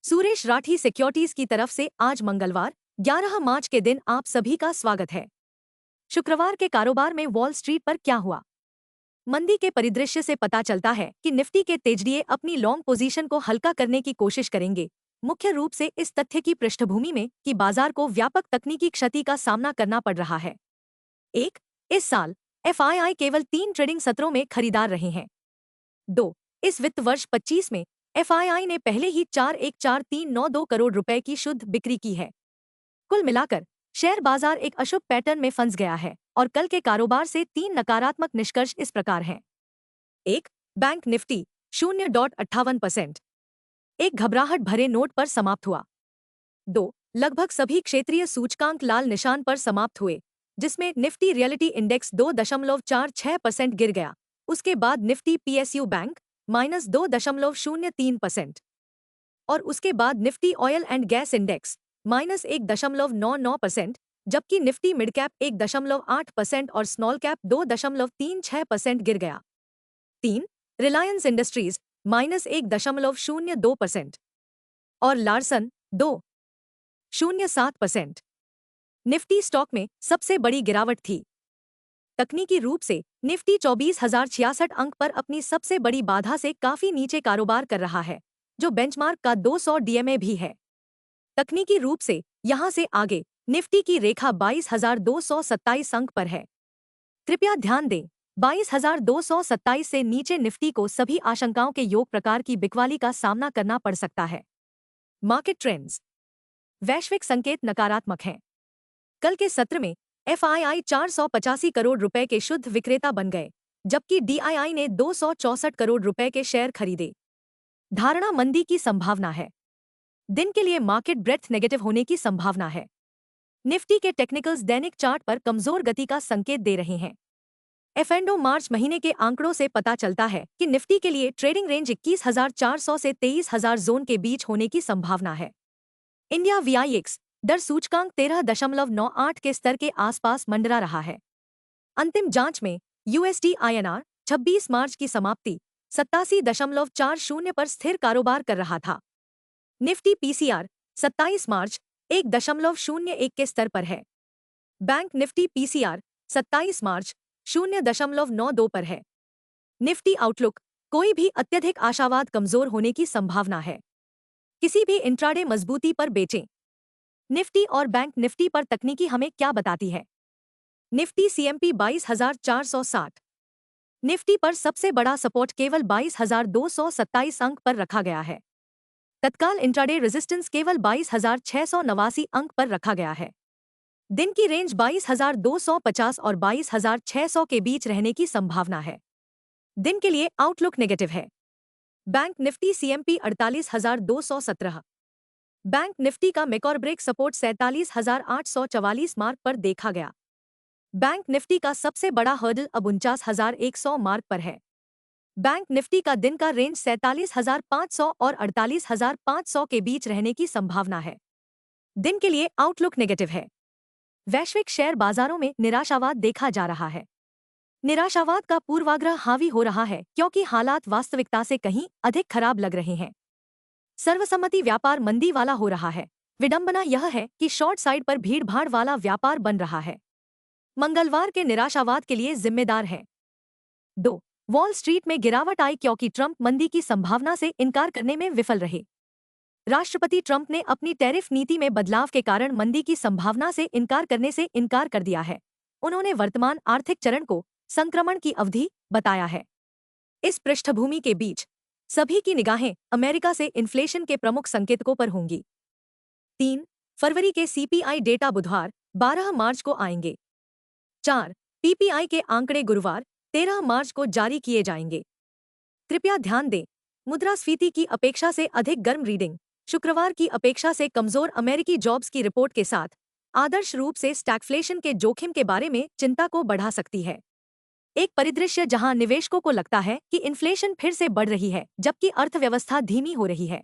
Suresh Rathi securities की तरफ से आज मंगलवार 11 मार्च के दिन आप सभी का स्वागत है। शुक्रवार के कारोबार में वॉल स्ट्रीट पर क्या हुआ? मंदी के परिदृश्य से पता चलता है कि निफ्टी के तेजड़िए अपनी लॉन्ग पोजीशन को हल्का करने की कोशिश करेंगे, मुख्य रूप से इस तथ्य की पृष्ठभूमि में कि बाजार को व्यापक तकनीकी क्षति का सामना करना पड़ रहा है। एक, इस साल एफआईआई केवल 3 ट्रेडिंग सत्रों में खरीदार रहे हैं। 2, इस वित्त वर्ष 25 में एफआईआई ने पहले ही 4,14,392 करोड़ रुपए की शुद्ध बिक्री की है। कुल मिलाकर शेयर बाजार एक अशुभ पैटर्न में फंस गया है और कल के कारोबार से 3 नकारात्मक निष्कर्ष इस प्रकार हैं। 1, बैंक निफ्टी 0.58%, एक घबराहट भरे नोट पर समाप्त हुआ। 2, लगभग सभी क्षेत्रीय सूचकांक लाल निशान पर समाप्त हुए, जिसमें निफ्टी रियलिटी इंडेक्स 2.46% गिर गया। उसके बाद निफ्टी पीएसयू बैंक -2.03% और उसके बाद Nifty oil and gas index -1.99%, जबकि निफ्टी मिड कैप 1.8% और स्मॉल कैप 2.36% गिर गया। 3, रिलायंस इंडस्ट्रीज -1.02% और लार्सन 2.07%। निफ्टी स्टॉक में सबसे बड़ी गिरावट थी। तकनीकी रूप से निफ्टी 24,066 अंक पर अपनी सबसे बड़ी बाधा से काफी नीचे कारोबार कर रहा है, जो बेंचमार्क का 200 डीएमए भी है। तकनीकी रूप से यहां से आगे निफ्टी की रेखा 22,227 अंक पर है। कृपया ध्यान दें, 22,227 से नीचे निफ्टी को सभी आशंकाओं के योग प्रकार की बिकवाली का सामना करना पड़ सकता है। Market trends. वैश्विक संकेत नकारात्मक हैं। कल के सत्र में एफआईआई 485 करोड़ रुपए के शुद्ध विक्रेता बन गए, जबकि डीआईआई ने 264 करोड़ रुपए के शेयर खरीदे। धारणा मंदी की संभावना है। दिन के लिए मार्केट ब्रेड्थ नेगेटिव होने की संभावना है। निफ्टी के टेक्निकल्स दैनिक चार्ट पर कमजोर गति का संकेत दे रहे हैं। एफएंडो मार्च महीने के आंकड़ों से पता चलता है कि निफ्टी के लिए ट्रेडिंग रेंज 21,400 से 23,000 जोन के बीच होने की संभावना है। इंडिया वीआईएक्स दर सूचकांक 13.98 के स्तर के आसपास मंडरा रहा है। अंतिम जांच में यूएसडी आईएनआर 26 मार्च की समाप्ति 87.40 पर स्थिर कारोबार कर रहा था। निफ्टी पीसीआर 27 मार्च 1.01 के स्तर पर है। बैंक निफ्टी पीसीआर 27 मार्च 0.92 पर है। निफ्टी आउटलुक, कोई भी अत्यधिक आशावाद कमजोर होने की संभावना है। किसी भी इंट्राडे मजबूती पर बेचें। निफ्टी और बैंक निफ्टी पर तकनीकी हमें क्या बताती है? Nifty CMP 22,460। निफ्टी पर सबसे बड़ा सपोर्ट केवल 22,227 अंक पर रखा गया है। तत्काल इंट्राडे रेजिस्टेंस केवल 22,689 अंक पर रखा गया है। दिन की रेंज 22,250 और 22,600 के बीच रहने की संभावना है। दिन के लिए आउटलुक नेगेटिव है। Bank Nifty CMP 48,217। Bank Nifty का मेकॉर ब्रेक सपोर्ट 47,844 मार्क पर देखा गया। बैंक निफ्टी का सबसे बड़ा हर्डल अब 49,100 मार्क पर है। बैंक निफ्टी का दिन का रेंज 47,500 और 48,500 के बीच रहने की संभावना है। दिन के लिए आउटलुक नेगेटिव है। वैश्विक शेयर बाजारों में निराशावाद देखा जा रहा है। निराशावाद का पूर्वाग्रह हावी हो रहा है क्योंकि हालात वास्तविकता से कहीं अधिक खराब लग रहे हैं। सर्वसम्मति व्यापार मंदी वाला हो रहा है। विडंबना यह है कि शॉर्ट साइड पर भीड़-भाड़ वाला व्यापार बन रहा है। मंगलवार के निराशावाद के लिए जिम्मेदार है। 2, वॉल स्ट्रीट में गिरावट आई क्योंकि ट्रंप मंदी की संभावना से इनकार करने में विफल रहे। राष्ट्रपति ट्रंप ने अपनी टैरिफ नीति में बदलाव के कारण मंदी की संभावना से इनकार करने से इनकार कर दिया है। उन्होंने वर्तमान आर्थिक चरण को संक्रमण की अवधि बताया है। इस पृष्ठभूमि के बीच सभी की निगाहें अमेरिका से इन्फ्लेशन के प्रमुख संकेतकों पर होंगी। 3, फरवरी के सीपीआई डेटा बुधवार 12 मार्च को आएंगे। 4, पीपीआई के आंकड़े गुरुवार 13 मार्च को जारी किए जाएंगे। कृपया ध्यान दें, मुद्रास्फीति की अपेक्षा से अधिक गर्म रीडिंग, शुक्रवार की अपेक्षा से कमजोर अमेरिकी जॉब्स की रिपोर्ट के साथ आदर्श रूप से स्टैगफ्लेशन के जोखिम के बारे में चिंता को बढ़ा सकती है। एक परिदृश्य जहां निवेशकों को लगता है कि इन्फ्लेशन फिर से बढ़ रही है जबकि अर्थव्यवस्था धीमी हो रही है।